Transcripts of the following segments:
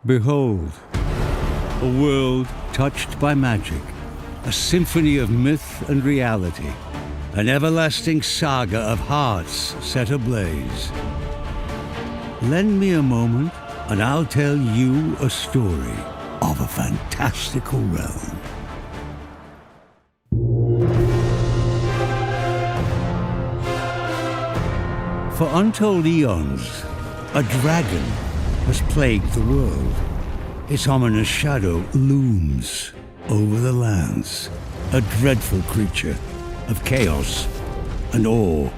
Behold, a world touched by magic, a symphony of myth and reality, an everlasting saga of hearts set ablaze. Lend me a moment, and I'll tell you a story of a fantastical realm. For untold eons, a dragon has plagued the world. Its ominous shadow looms over the lands, a dreadful creature of chaos and awe,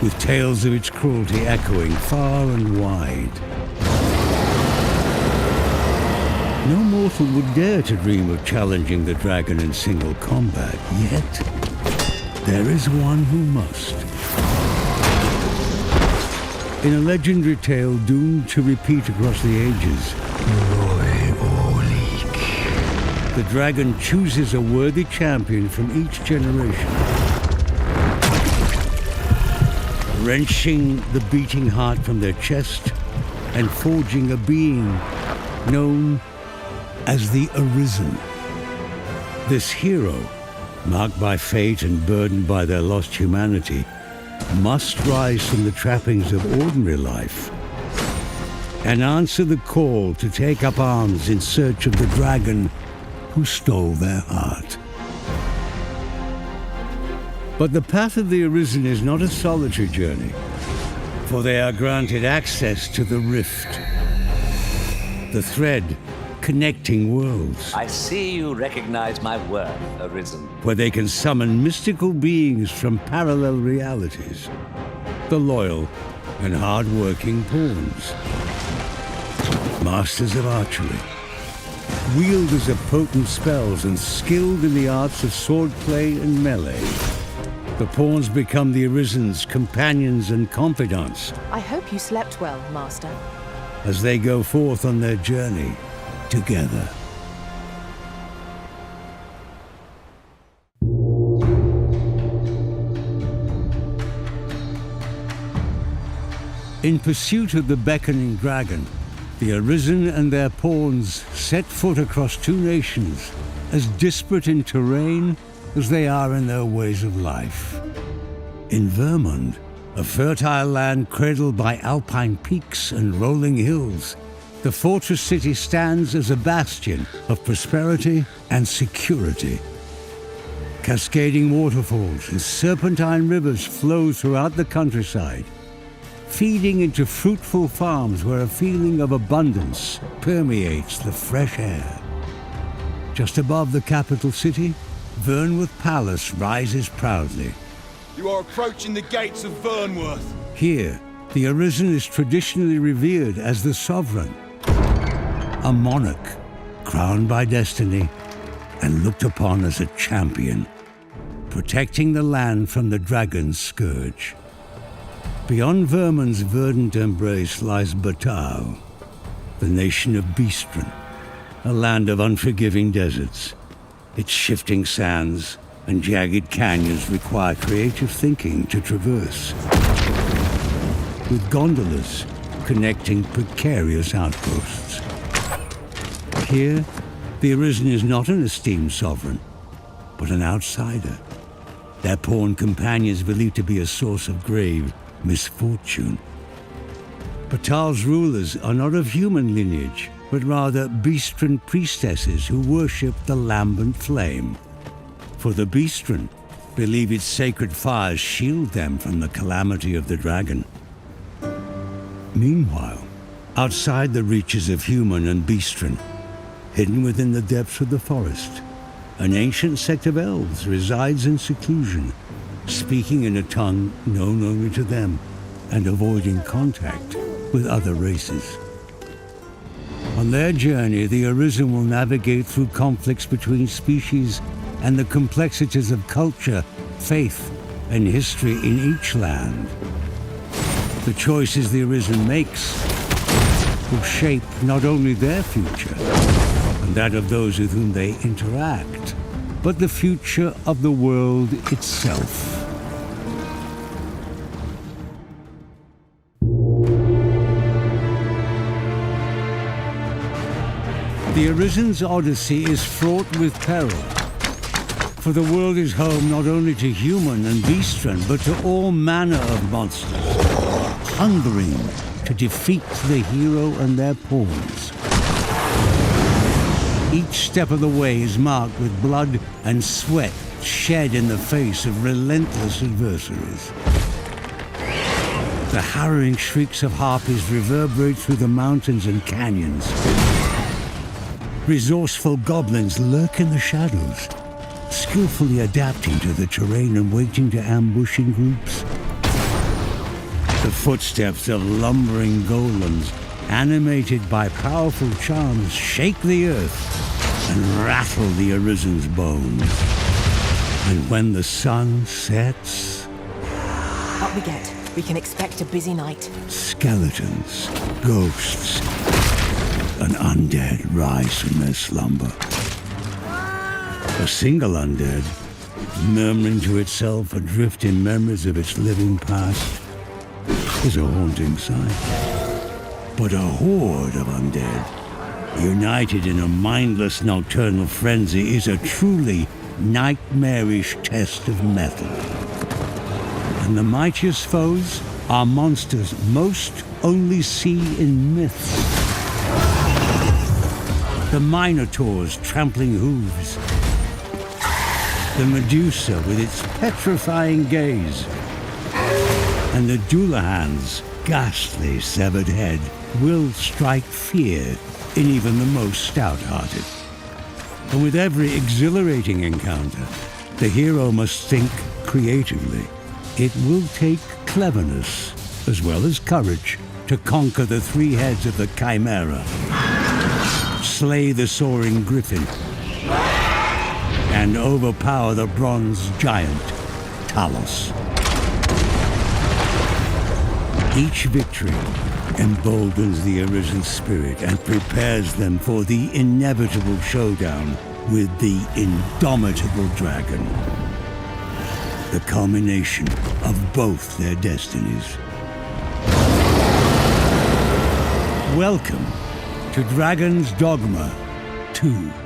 with tales of its cruelty echoing far and wide. No mortal would dare to dream of challenging the dragon in single combat, yet there is one who must. In a legendary tale doomed to repeat across the ages, the dragon chooses a worthy champion from each generation, wrenching the beating heart from their chest and forging a being known as the Arisen. This hero, marked by fate and burdened by their lost humanity, must rise from the trappings of ordinary life and answer the call to take up arms in search of the dragon who stole their heart. But the path of the Arisen is not a solitary journey, for they are granted access to the Rift, the thread connecting worlds. I see you recognize my worth, Arisen. Where they can summon mystical beings from parallel realities, the loyal and hard-working pawns, masters of archery, wielders of potent spells and skilled in the arts of swordplay and melee. The pawns become the Arisen's companions and confidants. I hope you slept well, Master. As they go forth on their journey together. In pursuit of the beckoning dragon, the Arisen and their pawns set foot across two nations, as disparate in terrain as they are in their ways of life. In Vermund, a fertile land cradled by alpine peaks and rolling hills, the fortress city stands as a bastion of prosperity and security. Cascading waterfalls and serpentine rivers flow throughout the countryside, feeding into fruitful farms where a feeling of abundance permeates the fresh air. Just above the capital city, Vernworth Palace rises proudly. You are approaching the gates of Vernworth. Here, the Arisen is traditionally revered as the sovereign, a monarch crowned by destiny and looked upon as a champion, protecting the land from the dragon's scourge. Beyond Vermund's verdant embrace lies Batal, the nation of Beastren, a land of unforgiving deserts. Its shifting sands and jagged canyons require creative thinking to traverse, with gondolas connecting precarious outposts. Here, the Arisen is not an esteemed sovereign, but an outsider, their pawn companions believed to be a source of grave misfortune. Batal's rulers are not of human lineage, but rather Beastren priestesses who worship the lambent flame. For the Beastren believe its sacred fires shield them from the calamity of the dragon. Meanwhile, outside the reaches of human and Beastren, hidden within the depths of the forest, an ancient sect of elves resides in seclusion, speaking in a tongue known only to them and avoiding contact with other races. On their journey, the Arisen will navigate through conflicts between species and the complexities of culture, faith, and history in each land. The choices the Arisen makes will shape not only their future and that of those with whom they interact, but the future of the world itself. The Arisen's odyssey is fraught with peril. For the world is home not only to human and beastren, but to all manner of monsters, hungering to defeat the hero and their pawns. Each step of the way is marked with blood and sweat shed in the face of relentless adversaries. The harrowing shrieks of harpies reverberate through the mountains and canyons. Resourceful goblins lurk in the shadows, skillfully adapting to the terrain and waiting to ambush in groups. The footsteps of lumbering golems, animated by powerful charms, shake the earth and rattle the Arisen's bones. And when the sun sets... Up we get. We can expect a busy night. Skeletons, ghosts, and undead rise from their slumber. A single undead, murmuring to itself adrift in memories of its living past, is a haunting sight. But a horde of undead, united in a mindless nocturnal frenzy, is a truly nightmarish test of mettle. And the mightiest foes are monsters most only see in myths. The Minotaur's trampling hooves, the Medusa with its petrifying gaze, and the Dullahan's ghastly severed head will strike fear in even the most stout-hearted. And with every exhilarating encounter, the hero must think creatively. It will take cleverness as well as courage to conquer the three heads of the Chimera, slay the soaring griffin, and overpower the bronze giant, Talos. Each victory emboldens the Arisen's spirit and prepares them for the inevitable showdown with the indomitable dragon. The culmination of both their destinies. Welcome to Dragon's Dogma 2.